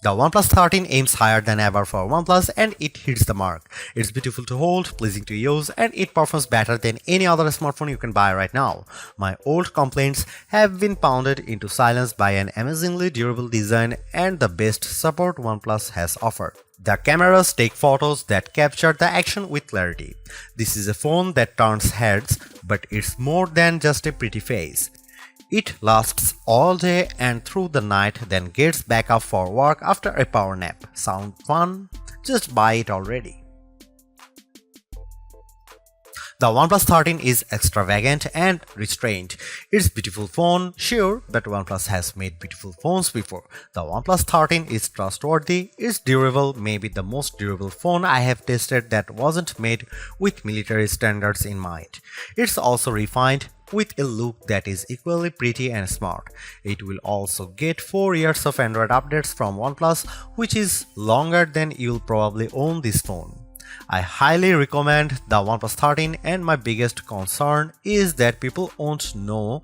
The OnePlus 13 aims higher than ever for OnePlus and it hits the mark. It's beautiful to hold, pleasing to use, and it performs better than any other smartphone you can buy right now. My old complaints have been pounded into silence by an amazingly durable design and the best support OnePlus has offered. The cameras take photos that capture the action with clarity. This is a phone that turns heads, but it's more than just a pretty face. It lasts all day and through the night, then gets back up for work after a power nap. Sound fun? Just buy it already. The OnePlus 13 is extravagant and restrained. It's a beautiful phone, sure, but OnePlus has made beautiful phones before. The OnePlus 13 is trustworthy, it's durable, maybe the most durable phone I have tested that wasn't made with military standards in mind. It's also refined, with a look that is equally pretty and smart. It will also get 4 years of Android updates from OnePlus, which is longer than you'll probably own this phone. I highly recommend the OnePlus 13 and my biggest concern is that people won't know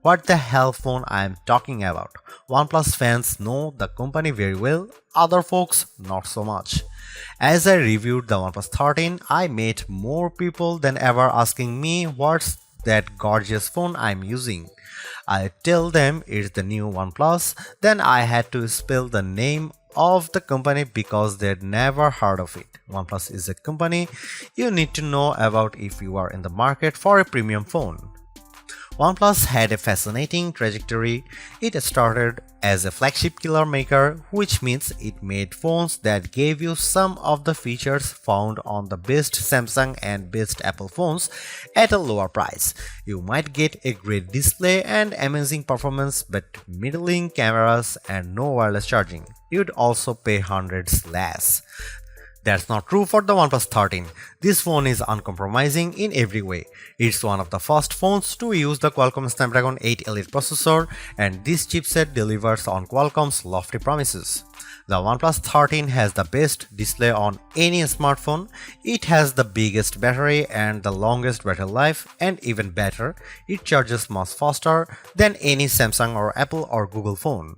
what the hell phone I am talking about. OnePlus fans know the company very well, other folks not so much. As I reviewed the OnePlus 13, I met more people than ever asking me what's that gorgeous phone I'm using. I tell them it's the new OnePlus, then I had to spell the name of the company because they'd never heard of it. OnePlus is a company you need to know about if you are in the market for a premium phone. OnePlus had a fascinating trajectory. It started as a flagship killer maker, which means it made phones that gave you some of the features found on the best Samsung and best Apple phones at a lower price. You might get a great display and amazing performance, but middling cameras and no wireless charging. You'd also pay hundreds less. That's not true for the OnePlus 13. This phone is uncompromising in every way. It's one of the first phones to use the Qualcomm Snapdragon 8 Elite processor, and this chipset delivers on Qualcomm's lofty promises. The OnePlus 13 has the best display on any smartphone. It has the biggest battery and the longest battery life, and even better, it charges much faster than any Samsung or Apple or Google phone.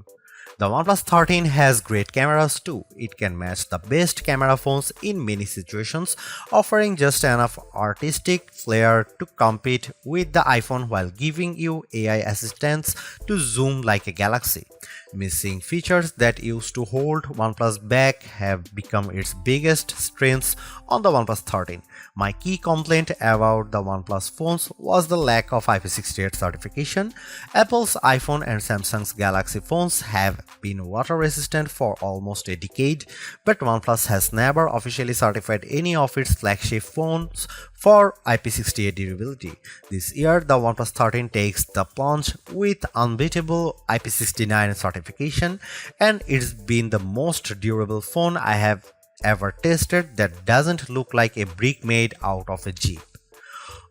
The OnePlus 13 has great cameras too. It can match the best camera phones in many situations, offering just enough artistic flair to compete with the iPhone while giving you AI assistance to zoom like a galaxy. Missing features that used to hold OnePlus back have become its biggest strengths on the OnePlus 13. My key complaint about the OnePlus phones was the lack of IP68 certification. Apple's iPhone and Samsung's Galaxy phones have been water resistant for almost a decade, but OnePlus has never officially certified any of its flagship phones for IP68 durability. This year, the OnePlus 13 takes the plunge with unbeatable IP69 certification, and it's been the most durable phone I have ever tested that doesn't look like a brick made out of a Jeep.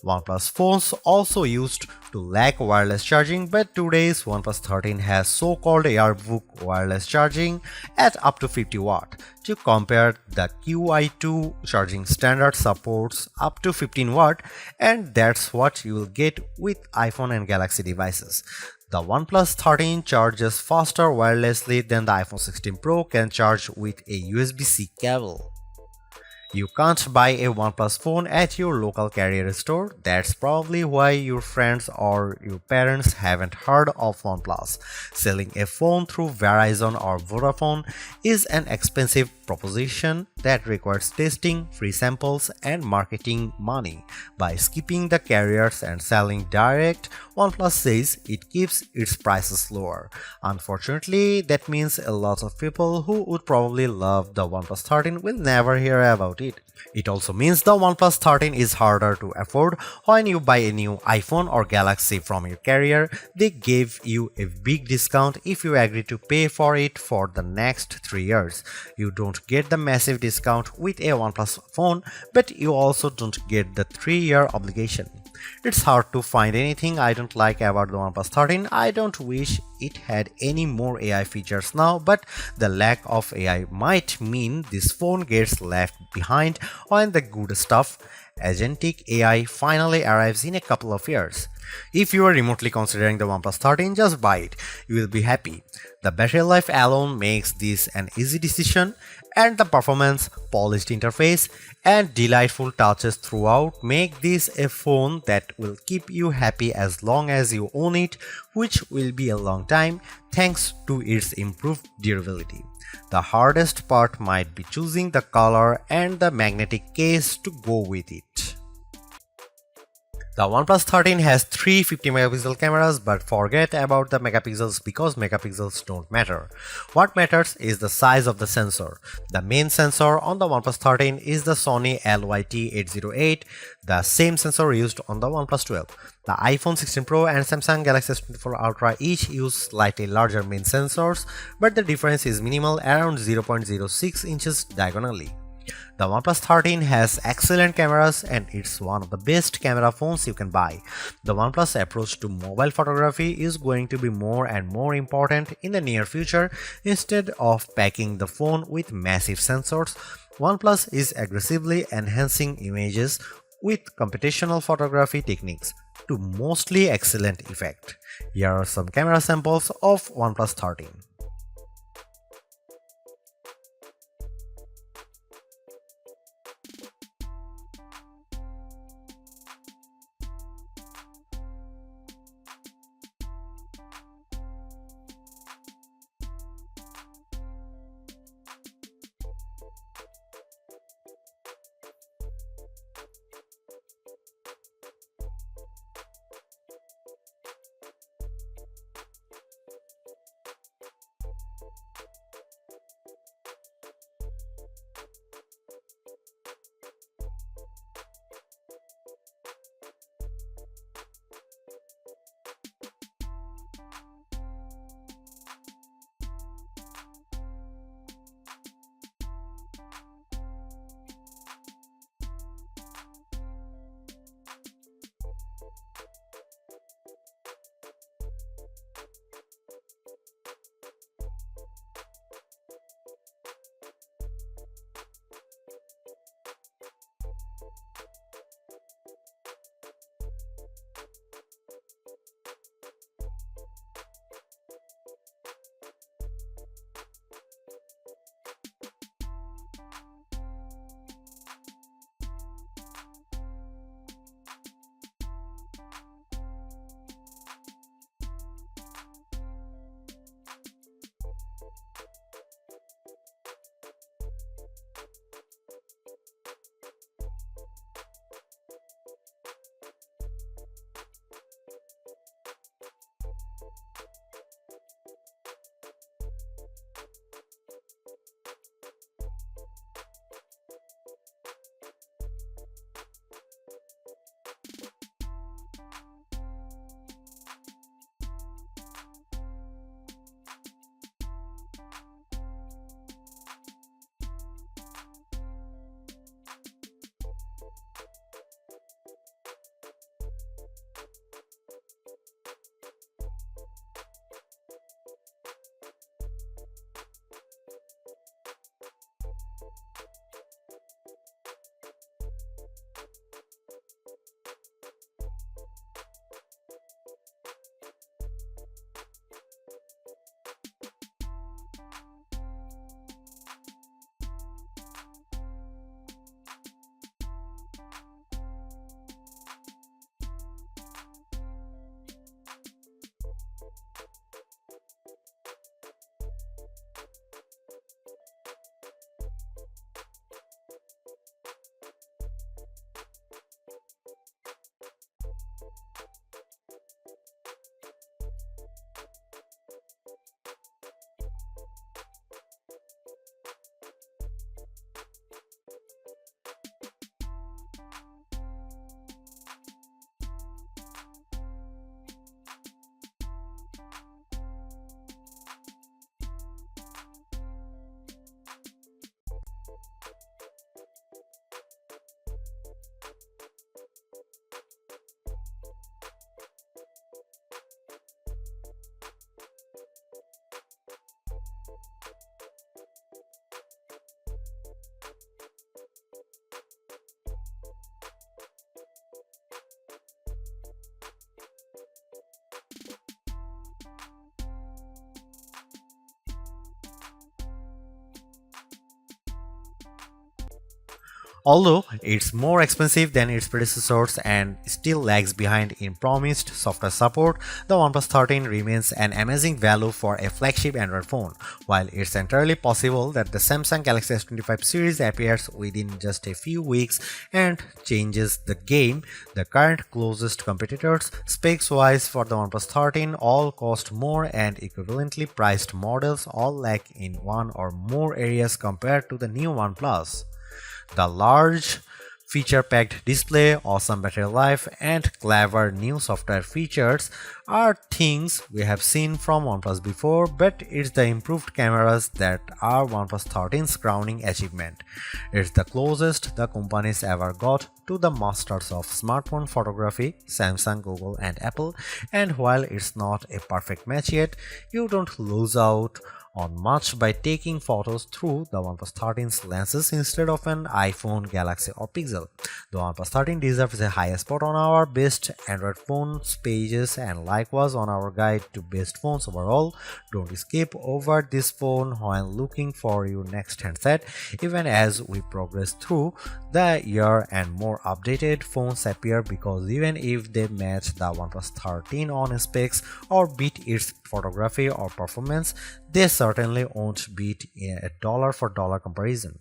OnePlus phones also used to lack wireless charging, but today's OnePlus 13 has so-called Airbook wireless charging at up to 50 watt. To compare, the QI2 charging standard supports up to 15 watt, and that's what you will get with iPhone and Galaxy devices. The OnePlus 13 charges faster wirelessly than the iPhone 16 Pro can charge with a USB-C cable. You can't buy a OnePlus phone at your local carrier store. That's probably why your friends or your parents haven't heard of OnePlus. Selling a phone through Verizon or Vodafone is an expensive proposition that requires testing, free samples, and marketing money. By skipping the carriers and selling direct, OnePlus says it keeps its prices lower. Unfortunately, that means a lot of people who would probably love the OnePlus 13 will never hear about it. It also means the OnePlus 13 is harder to afford. When you buy a new iPhone or Galaxy from your carrier, they give you a big discount if you agree to pay for it for the next 3 years. You don't get the massive discount with a OnePlus phone, but you also don't get the 3-year obligation. It's hard to find anything I don't like about the OnePlus 13. I don't wish it had any more AI features now, but the lack of AI might mean this phone gets left behind when the good stuff agentic AI finally arrives in a couple of years. If you are remotely considering the OnePlus 13, just buy it. You will be happy. The battery life alone makes this an easy decision, and the performance, polished interface, and delightful touches throughout make this a phone that will keep you happy as long as you own it, which will be a long time thanks to its improved durability. The hardest part might be choosing the color and the magnetic case to go with it. The OnePlus 13 has three 50-megapixel cameras, but forget about the megapixels because megapixels don't matter. What matters is the size of the sensor. The main sensor on the OnePlus 13 is the Sony LYT-808, the same sensor used on the OnePlus 12. The iPhone 16 Pro and Samsung Galaxy S24 Ultra each use slightly larger main sensors, but the difference is minimal, around 0.06 inches diagonally. The OnePlus 13 has excellent cameras and it's one of the best camera phones you can buy. The OnePlus approach to mobile photography is going to be more and more important in the near future. Instead of packing the phone with massive sensors, OnePlus is aggressively enhancing images with computational photography techniques to mostly excellent effect. Here are some camera samples of OnePlus 13. Although it's more expensive than its predecessors and still lags behind in promised software support, the OnePlus 13 remains an amazing value for a flagship Android phone. While it's entirely possible that the Samsung Galaxy S25 series appears within just a few weeks and changes the game, the current closest competitors, specs-wise for the OnePlus 13, all cost more and equivalently priced models all lack in one or more areas compared to the new OnePlus. The large feature-packed display, awesome battery life, and clever new software features are things we have seen from OnePlus before, but it's the improved cameras that are OnePlus 13's crowning achievement. It's the closest the companies ever got to the masters of smartphone photography, Samsung, Google, and Apple, and while it's not a perfect match yet, you don't lose out on much by taking photos through the OnePlus 13's lenses instead of an iPhone, Galaxy, or Pixel. The OnePlus 13 deserves a high spot on our best Android phones pages and likewise on our guide to best phones overall. Don't skip over this phone while looking for your next handset, even as we progress through the year and more updated phones appear, because even if they match the OnePlus 13 on specs or beat its photography or performance, they certainly won't beat a dollar for dollar comparison.